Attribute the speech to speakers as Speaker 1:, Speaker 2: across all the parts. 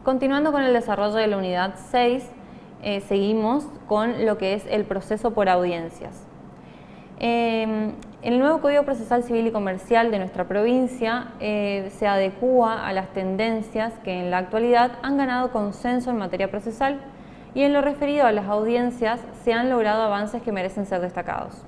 Speaker 1: Continuando con el desarrollo de la unidad 6, seguimos con lo que es el proceso por audiencias. El nuevo Código Procesal Civil y Comercial de nuestra provincia se adecúa a las tendencias que en la actualidad han ganado consenso en materia procesal y en lo referido a las audiencias se han logrado avances que merecen ser destacados.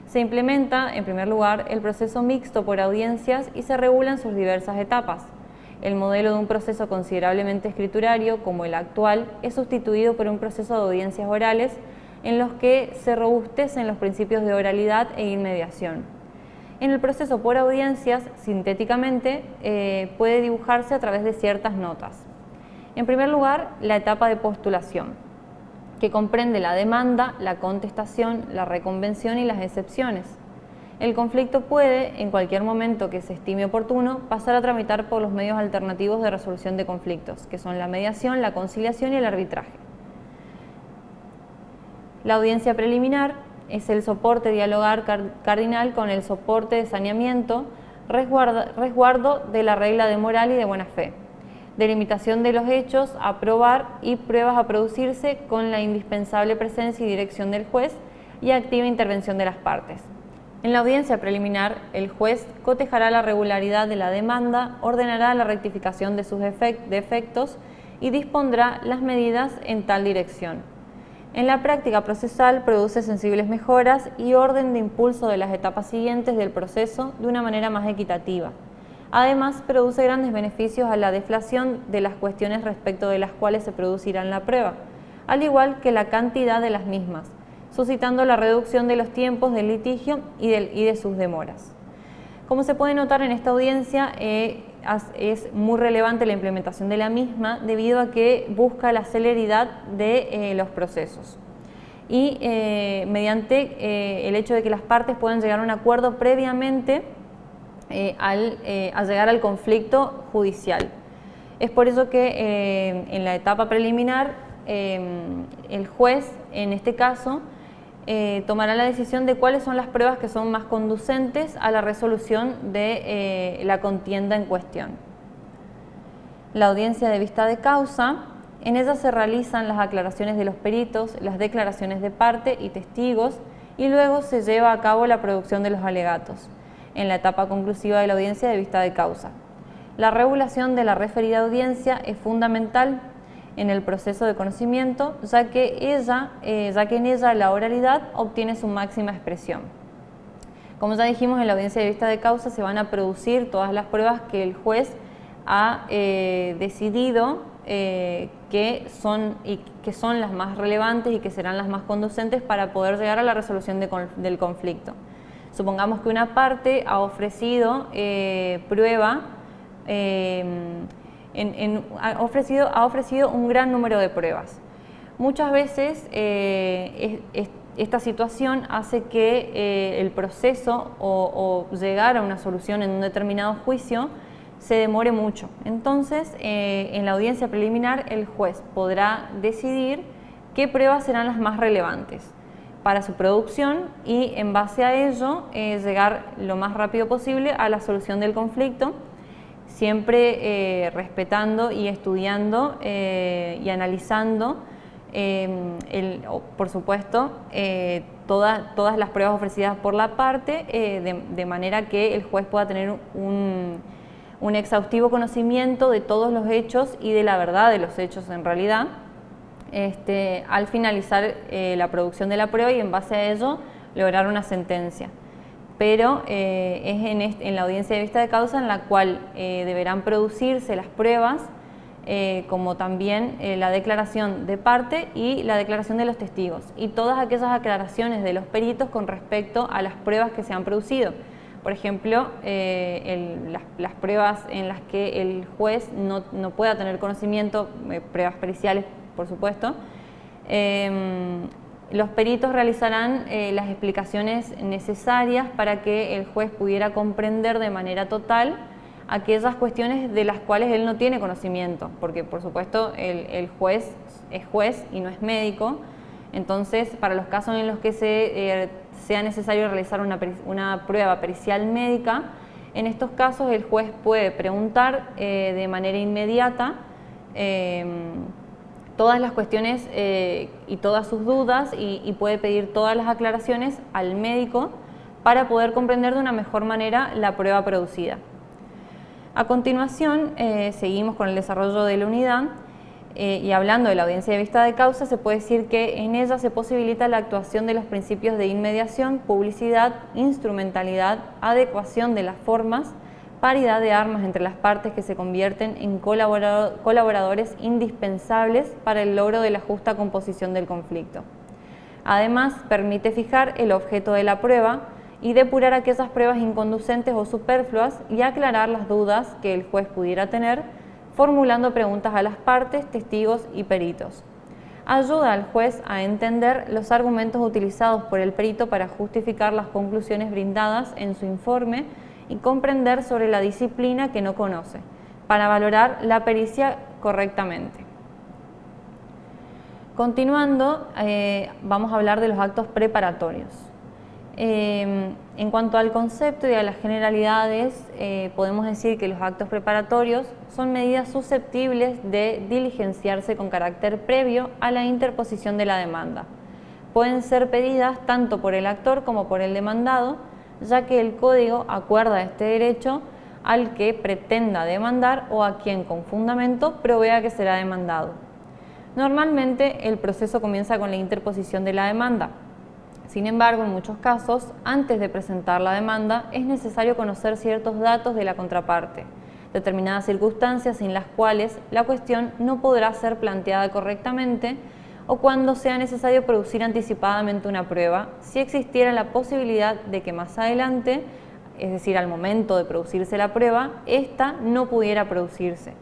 Speaker 1: Se implementa, en primer lugar, el proceso mixto por audiencias y se regulan sus diversas etapas. El modelo de un proceso considerablemente escriturario, como el actual, es sustituido por un proceso de audiencias orales en los que se robustecen los principios de oralidad e inmediación. En el proceso por audiencias, sintéticamente, puede dibujarse a través de ciertas notas. En primer lugar, la etapa de postulación, que comprende la demanda, la contestación, la reconvención y las excepciones. El conflicto puede, en cualquier momento que se estime oportuno, pasar a tramitar por los medios alternativos de resolución de conflictos, que son la mediación, la conciliación y el arbitraje. La audiencia preliminar es el soporte dialogar cardinal con el soporte de saneamiento, resguardo de la regla de moral y de buena fe, delimitación de los hechos a probar y pruebas a producirse con la indispensable presencia y dirección del juez y activa intervención de las partes. En la audiencia preliminar, el juez cotejará la regularidad de la demanda, ordenará la rectificación de sus defectos y dispondrá las medidas en tal dirección. En la práctica procesal produce sensibles mejoras y orden de impulso de las etapas siguientes del proceso de una manera más equitativa. Además, produce grandes beneficios a la deflación de las cuestiones respecto de las cuales se producirá la prueba, al igual que la cantidad de las mismas, suscitando la reducción de los tiempos del litigio y de sus demoras. Como se puede notar en esta audiencia, es muy relevante la implementación de la misma debido a que busca la celeridad de los procesos y mediante el hecho de que las partes puedan llegar a un acuerdo previamente a llegar al conflicto judicial. Es por eso que en la etapa preliminar el juez, en este caso, tomará la decisión de cuáles son las pruebas que son más conducentes a la resolución de la contienda en cuestión. La audiencia de vista de causa, en ella se realizan las aclaraciones de los peritos, las declaraciones de parte y testigos y luego se lleva a cabo la producción de los alegatos, en la etapa conclusiva de la audiencia de vista de causa. La regulación de la referida audiencia es fundamental en el proceso de conocimiento, ya que en ella la oralidad obtiene su máxima expresión. Como ya dijimos, en la audiencia de vista de causa se van a producir todas las pruebas que el juez ha decidido que son las más relevantes y que serán las más conducentes para poder llegar a la resolución del conflicto. Supongamos que una parte ha ofrecido prueba, ha ofrecido un gran número de pruebas. Muchas veces esta situación hace que el proceso o llegar a una solución en un determinado juicio se demore mucho. Entonces, en la audiencia preliminar, el juez podrá decidir qué pruebas serán las más relevantes para su producción y, en base a ello, llegar lo más rápido posible a la solución del conflicto, siempre respetando y estudiando y analizando, por supuesto, todas las pruebas ofrecidas por la parte, de manera que el juez pueda tener un exhaustivo conocimiento de todos los hechos y de la verdad de los hechos en realidad, al finalizar la producción de la prueba y en base a ello lograr una sentencia. Pero es en la audiencia de vista de causa en la cual deberán producirse las pruebas, como también la declaración de parte y la declaración de los testigos y todas aquellas aclaraciones de los peritos con respecto a las pruebas que se han producido. Por ejemplo, las pruebas en las que el juez no pueda tener conocimiento, pruebas periciales, por supuesto, los peritos realizarán las explicaciones necesarias para que el juez pudiera comprender de manera total aquellas cuestiones de las cuales él no tiene conocimiento, porque por supuesto el juez es juez y no es médico. Entonces, para los casos en los que sea necesario realizar una prueba pericial médica, en estos casos el juez puede preguntar de manera inmediata todas las cuestiones y todas sus dudas y puede pedir todas las aclaraciones al médico para poder comprender de una mejor manera la prueba producida. A continuación, seguimos con el desarrollo de la unidad y hablando de la audiencia de vista de causa, se puede decir que en ella se posibilita la actuación de los principios de inmediación, publicidad, instrumentalidad, adecuación de las formas, paridad de armas entre las partes que se convierten en colaboradores indispensables para el logro de la justa composición del conflicto. Además, permite fijar el objeto de la prueba y depurar aquellas pruebas inconducentes o superfluas y aclarar las dudas que el juez pudiera tener, formulando preguntas a las partes, testigos y peritos. Ayuda al juez a entender los argumentos utilizados por el perito para justificar las conclusiones brindadas en su informe y comprender sobre la disciplina que no conoce, para valorar la pericia correctamente. Continuando, vamos a hablar de los actos preparatorios. En cuanto al concepto y a las generalidades, podemos decir que los actos preparatorios son medidas susceptibles de diligenciarse con carácter previo a la interposición de la demanda. Pueden ser pedidas tanto por el actor como por el demandado, ya que el Código acuerda este derecho al que pretenda demandar o a quien con fundamento provea que será demandado. Normalmente el proceso comienza con la interposición de la demanda. Sin embargo, en muchos casos, antes de presentar la demanda, es necesario conocer ciertos datos de la contraparte, determinadas circunstancias sin las cuales la cuestión no podrá ser planteada correctamente o cuando sea necesario producir anticipadamente una prueba, si existiera la posibilidad de que más adelante, es decir, al momento de producirse la prueba, ésta no pudiera producirse,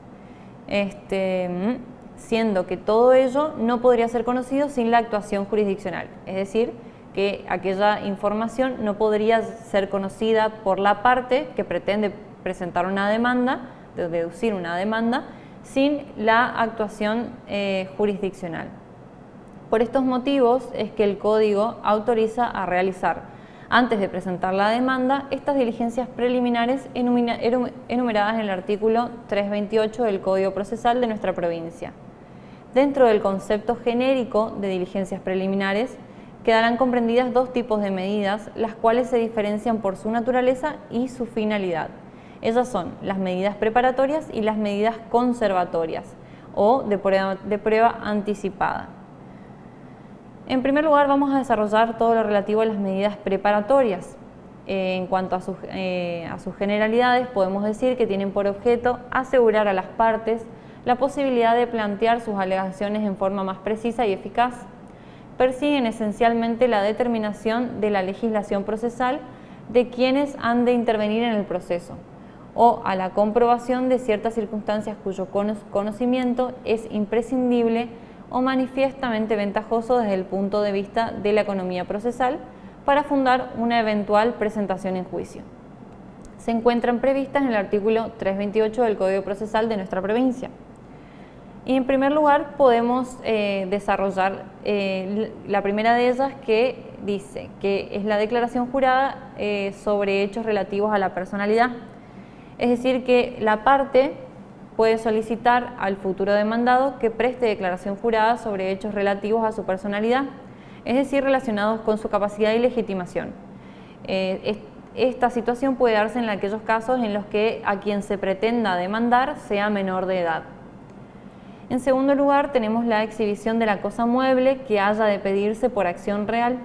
Speaker 1: siendo que todo ello no podría ser conocido sin la actuación jurisdiccional, es decir, que aquella información no podría ser conocida por la parte que pretende presentar una demanda, deducir una demanda, sin la actuación jurisdiccional. Por estos motivos es que el Código autoriza a realizar, antes de presentar la demanda, estas diligencias preliminares enumeradas en el artículo 328 del Código Procesal de nuestra provincia. Dentro del concepto genérico de diligencias preliminares, quedarán comprendidas dos tipos de medidas, las cuales se diferencian por su naturaleza y su finalidad. Ellas son las medidas preparatorias y las medidas conservatorias o de prueba anticipada. En primer lugar, vamos a desarrollar todo lo relativo a las medidas preparatorias. En cuanto a sus generalidades, podemos decir que tienen por objeto asegurar a las partes la posibilidad de plantear sus alegaciones en forma más precisa y eficaz. Persiguen esencialmente la determinación de la legislación procesal de quienes han de intervenir en el proceso o a la comprobación de ciertas circunstancias cuyo conocimiento es imprescindible o manifiestamente ventajoso desde el punto de vista de la economía procesal para fundar una eventual presentación en juicio. Se encuentran previstas en el artículo 328 del Código Procesal de nuestra provincia. Y en primer lugar podemos desarrollar la primera de ellas, que dice que es la declaración jurada sobre hechos relativos a la personalidad. Es decir, que la parte puede solicitar al futuro demandado que preste declaración jurada sobre hechos relativos a su personalidad, es decir, relacionados con su capacidad y legitimación. Esta situación puede darse en aquellos casos en los que a quien se pretenda demandar sea menor de edad. En segundo lugar, tenemos la exhibición de la cosa mueble que haya de pedirse por acción real,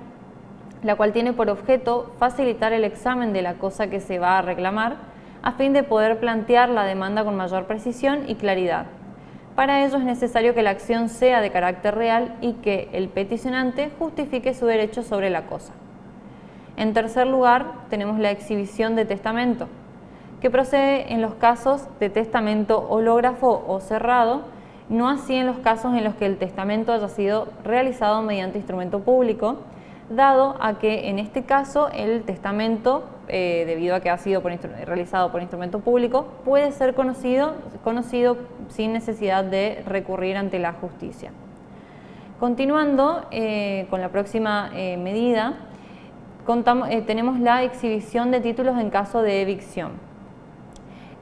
Speaker 1: la cual tiene por objeto facilitar el examen de la cosa que se va a reclamar a fin de poder plantear la demanda con mayor precisión y claridad. Para ello es necesario que la acción sea de carácter real y que el peticionante justifique su derecho sobre la cosa. En tercer lugar, tenemos la exhibición de testamento, que procede en los casos de testamento hológrafo o cerrado, no así en los casos en los que el testamento haya sido realizado mediante instrumento público, dado a que en este caso el testamento, debido a que ha sido realizado por instrumento público, puede ser conocido sin necesidad de recurrir ante la justicia. Continuando con la próxima medida, tenemos la exhibición de títulos en caso de evicción.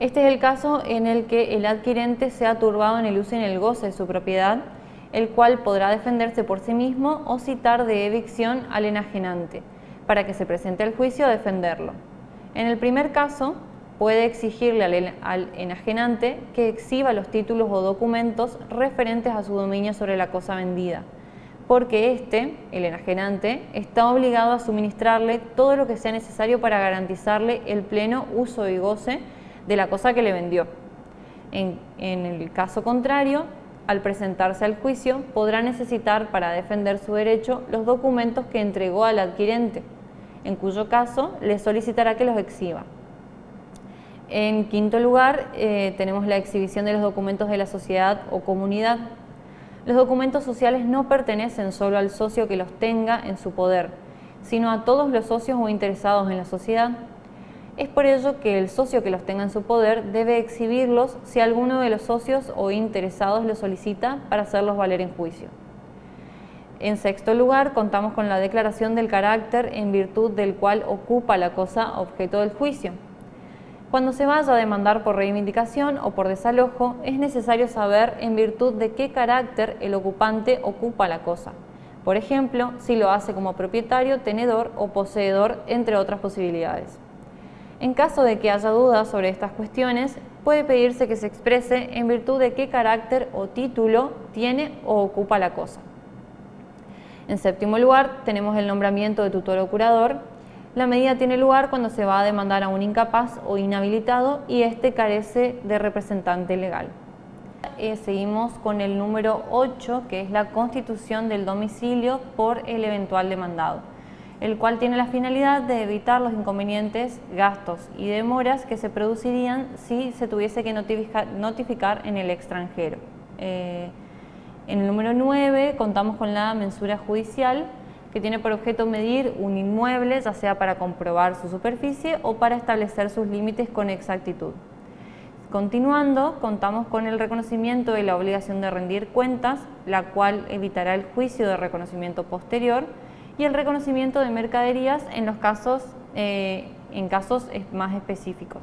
Speaker 1: Este es el caso en el que el adquirente sea turbado en el uso y en el goce de su propiedad, el cual podrá defenderse por sí mismo o citar de evicción al enajenante, para que se presente al juicio a defenderlo. En el primer caso, puede exigirle al enajenante que exhiba los títulos o documentos referentes a su dominio sobre la cosa vendida, porque éste, el enajenante, está obligado a suministrarle todo lo que sea necesario para garantizarle el pleno uso y goce de la cosa que le vendió. En el caso contrario, al presentarse al juicio, podrá necesitar para defender su derecho los documentos que entregó al adquirente, en cuyo caso le solicitará que los exhiba. En quinto lugar, tenemos la exhibición de los documentos de la sociedad o comunidad. Los documentos sociales no pertenecen solo al socio que los tenga en su poder, sino a todos los socios o interesados en la sociedad. Es por ello que el socio que los tenga en su poder debe exhibirlos si alguno de los socios o interesados los solicita para hacerlos valer en juicio. En sexto lugar, contamos con la declaración del carácter en virtud del cual ocupa la cosa objeto del juicio. Cuando se vaya a demandar por reivindicación o por desalojo, es necesario saber en virtud de qué carácter el ocupante ocupa la cosa. Por ejemplo, si lo hace como propietario, tenedor o poseedor, entre otras posibilidades. En caso de que haya dudas sobre estas cuestiones, puede pedirse que se exprese en virtud de qué carácter o título tiene o ocupa la cosa. En séptimo lugar, tenemos el nombramiento de tutor o curador. La medida tiene lugar cuando se va a demandar a un incapaz o inhabilitado y éste carece de representante legal. Seguimos con el número 8, que es la constitución del domicilio por el eventual demandado, el cual tiene la finalidad de evitar los inconvenientes, gastos y demoras que se producirían si se tuviese que notificar en el extranjero. En el número 9 contamos con la mensura judicial, que tiene por objeto medir un inmueble, ya sea para comprobar su superficie o para establecer sus límites con exactitud. Continuando, contamos con el reconocimiento de la obligación de rendir cuentas, la cual evitará el juicio de reconocimiento posterior, y el reconocimiento de mercaderías en casos más específicos.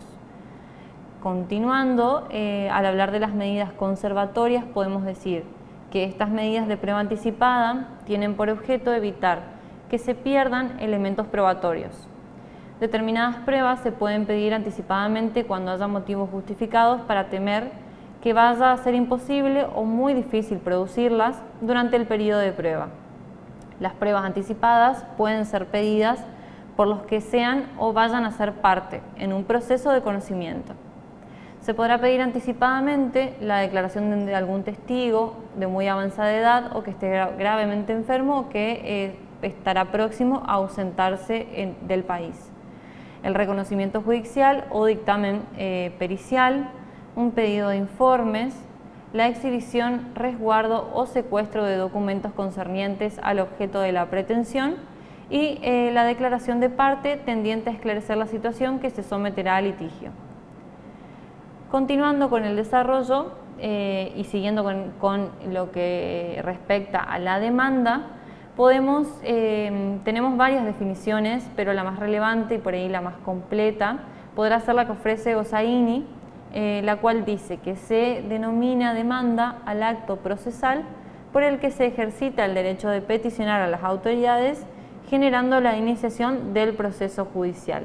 Speaker 1: Continuando, al hablar de las medidas conservatorias, podemos decir que estas medidas de prueba anticipada tienen por objeto evitar que se pierdan elementos probatorios. Determinadas pruebas se pueden pedir anticipadamente cuando haya motivos justificados para temer que vaya a ser imposible o muy difícil producirlas durante el periodo de prueba. Las pruebas anticipadas pueden ser pedidas por los que sean o vayan a ser parte en un proceso de conocimiento. Se podrá pedir anticipadamente la declaración de algún testigo de muy avanzada edad o que esté gravemente enfermo o que estará próximo a ausentarse del país. El reconocimiento judicial o dictamen pericial, un pedido de informes, la exhibición, resguardo o secuestro de documentos concernientes al objeto de la pretensión y la declaración de parte tendiente a esclarecer la situación que se someterá a litigio. Continuando con el desarrollo y siguiendo con lo que respecta a la demanda, tenemos varias definiciones, pero la más relevante y por ahí la más completa podrá ser la que ofrece Hossaini, la cual dice que se denomina demanda al acto procesal por el que se ejercita el derecho de peticionar a las autoridades generando la iniciación del proceso judicial.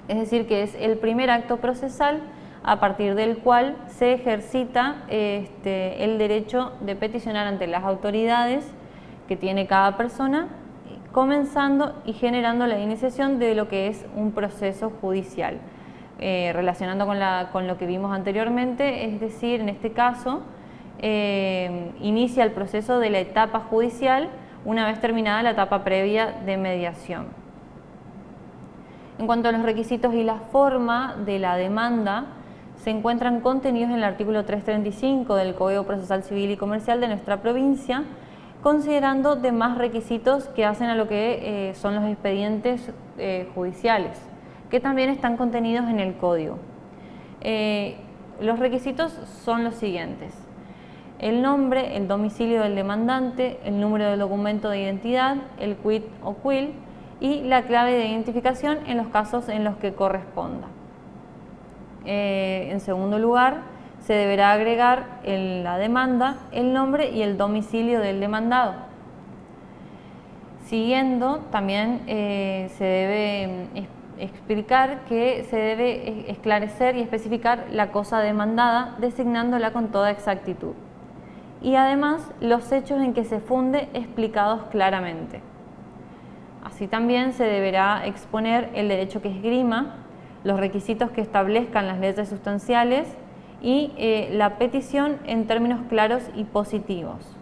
Speaker 1: Es decir, que es el primer acto procesal a partir del cual se ejercita el derecho de peticionar ante las autoridades que tiene cada persona, comenzando y generando la iniciación de lo que es un proceso judicial. Relacionando con lo que vimos anteriormente, es decir, en este caso, inicia el proceso de la etapa judicial una vez terminada la etapa previa de mediación. En cuanto a los requisitos y la forma de la demanda, se encuentran contenidos en el artículo 335 del Código Procesal Civil y Comercial de nuestra provincia, considerando demás requisitos que hacen a lo que son los expedientes judiciales, que también están contenidos en el Código. Los requisitos son los siguientes: el nombre, el domicilio del demandante, el número del documento de identidad, el quid o quil y la clave de identificación en los casos en los que corresponda. En segundo lugar, se deberá agregar en la demanda el nombre y el domicilio del demandado. Siguiendo, también se debe explicar que se debe esclarecer y especificar la cosa demandada, designándola con toda exactitud. Y además, los hechos en que se funde explicados claramente. Así también se deberá exponer el derecho que esgrima, los requisitos que establezcan las leyes sustanciales y la petición en términos claros y positivos,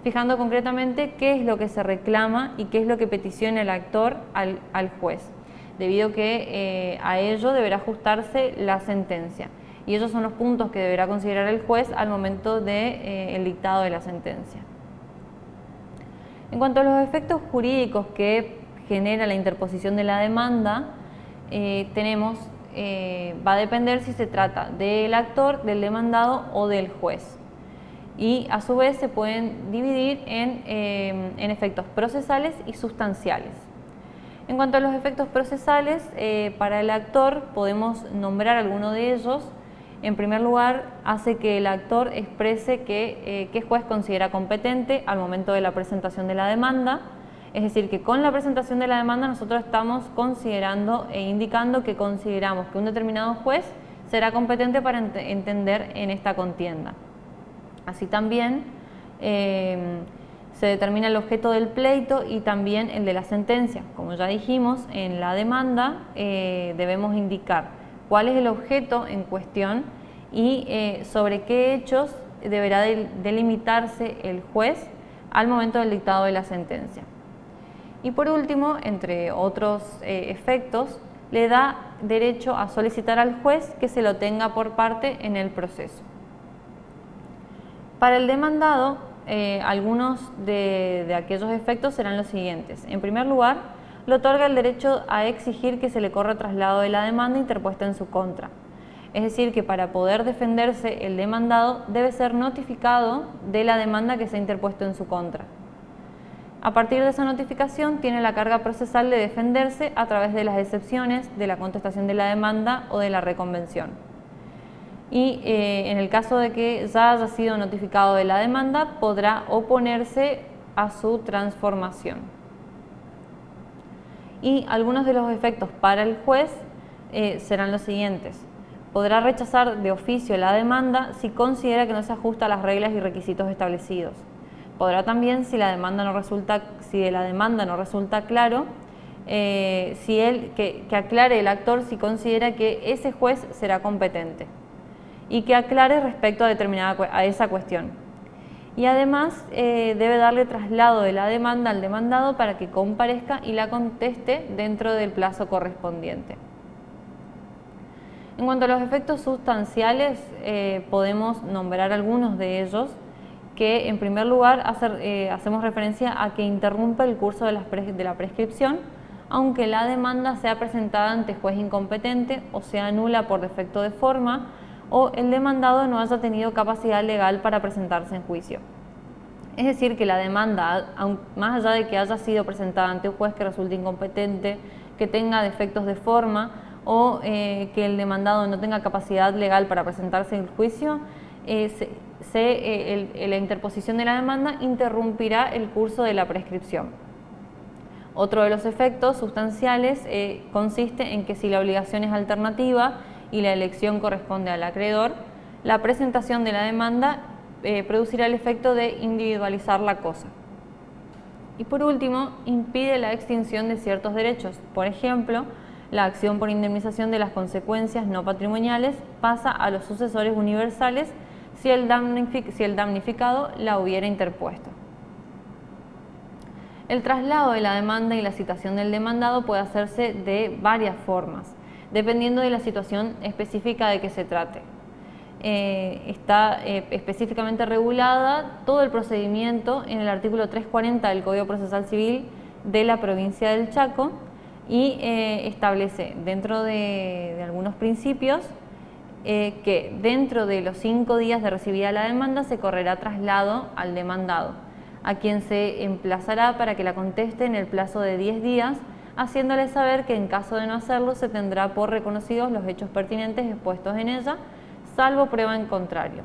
Speaker 1: fijando concretamente qué es lo que se reclama y qué es lo que peticiona el actor al juez, debido que a ello deberá ajustarse la sentencia. Y esos son los puntos que deberá considerar el juez al momento del dictado de la sentencia. En cuanto a los efectos jurídicos que genera la interposición de la demanda, va a depender si se trata del actor, del demandado o del juez. Y a su vez se pueden dividir en efectos procesales y sustanciales. En cuanto a los efectos procesales, para el actor podemos nombrar alguno de ellos. En primer lugar, hace que el actor exprese qué juez considera competente al momento de la presentación de la demanda. Es decir, que con la presentación de la demanda nosotros estamos considerando e indicando que consideramos que un determinado juez será competente para entender en esta contienda. Así también se determina el objeto del pleito y también el de la sentencia. Como ya dijimos, en la demanda debemos indicar cuál es el objeto en cuestión y sobre qué hechos deberá delimitarse el juez al momento del dictado de la sentencia. Y por último, entre otros efectos, le da derecho a solicitar al juez que se lo tenga por parte en el proceso. Para el demandado, algunos de aquellos efectos serán los siguientes. En primer lugar, le otorga el derecho a exigir que se le corra traslado de la demanda interpuesta en su contra. Es decir, que para poder defenderse el demandado debe ser notificado de la demanda que se ha interpuesto en su contra. A partir de esa notificación tiene la carga procesal de defenderse a través de las excepciones, de la contestación de la demanda o de la reconvención. Y en el caso de que ya haya sido notificado de la demanda, podrá oponerse a su transformación. Y algunos de los efectos para el juez serán los siguientes. Podrá rechazar de oficio la demanda si considera que no se ajusta a las reglas y requisitos establecidos. Podrá también, si de la demanda no resulta claro, que aclare el actor si considera que ese juez será competente y que aclare respecto a esa cuestión. Y además debe darle traslado de la demanda al demandado para que comparezca y la conteste dentro del plazo correspondiente. En cuanto a los efectos sustanciales, podemos nombrar algunos de ellos, que en primer lugar hacemos referencia a que interrumpe el curso de la prescripción, aunque la demanda sea presentada ante juez incompetente o sea nula por defecto de forma, o el demandado no haya tenido capacidad legal para presentarse en juicio. Es decir, que la demanda, más allá de que haya sido presentada ante un juez que resulte incompetente, que tenga defectos de forma o que el demandado no tenga capacidad legal para presentarse en juicio, la interposición de la demanda interrumpirá el curso de la prescripción. Otro de los efectos sustanciales consiste en que si la obligación es alternativa y la elección corresponde al acreedor, la presentación de la demanda producirá el efecto de individualizar la cosa. Y por último, impide la extinción de ciertos derechos. Por ejemplo, la acción por indemnización de las consecuencias no patrimoniales pasa a los sucesores universales si el damnificado la hubiera interpuesto. El traslado de la demanda y la citación del demandado puede hacerse de varias formas, dependiendo de la situación específica de que se trate. Está específicamente regulada todo el procedimiento en el artículo 340 del Código Procesal Civil de la provincia del Chaco y establece dentro de algunos principios que dentro de los 5 días de recibida la demanda se correrá traslado al demandado, a quien se emplazará para que la conteste en el plazo de 10 días haciéndole saber que en caso de no hacerlo se tendrá por reconocidos los hechos pertinentes expuestos en ella, salvo prueba en contrario.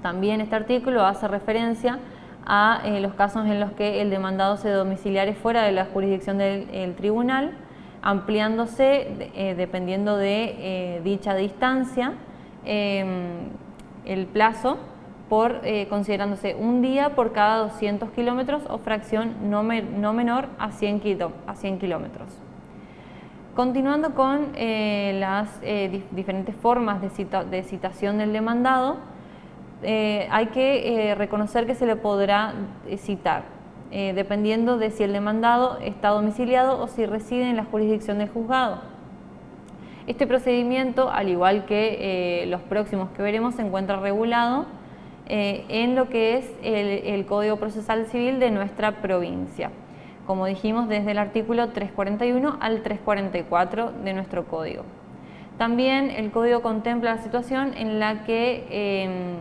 Speaker 1: También este artículo hace referencia a los casos en los que el demandado se domiciliare fuera de la jurisdicción del tribunal, ampliándose dependiendo de dicha distancia el plazo, considerándose un día por cada 200 kilómetros o fracción no menor a 100 kilómetros. Continuando con las diferentes formas de citación del demandado, hay que reconocer que se le podrá citar, dependiendo de si el demandado está domiciliado o si reside en la jurisdicción del juzgado. Este procedimiento, al igual que los próximos que veremos, se encuentra regulado en lo que es el Código Procesal Civil de nuestra provincia, como dijimos, desde el artículo 341 al 344 de nuestro Código. También el Código contempla la situación en la que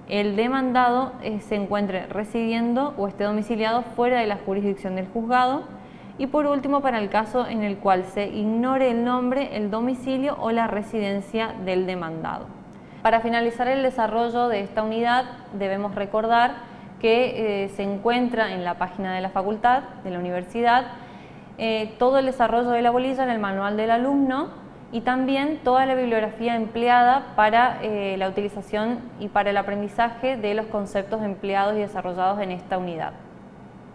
Speaker 1: el demandado se encuentre residiendo o esté domiciliado fuera de la jurisdicción del juzgado, y por último, para el caso en el cual se ignore el nombre, el domicilio o la residencia del demandado. Para finalizar el desarrollo de esta unidad, debemos recordar que se encuentra en la página de la facultad, de la universidad, todo el desarrollo de la bolilla en el manual del alumno y también toda la bibliografía empleada para la utilización y para el aprendizaje de los conceptos empleados y desarrollados en esta unidad.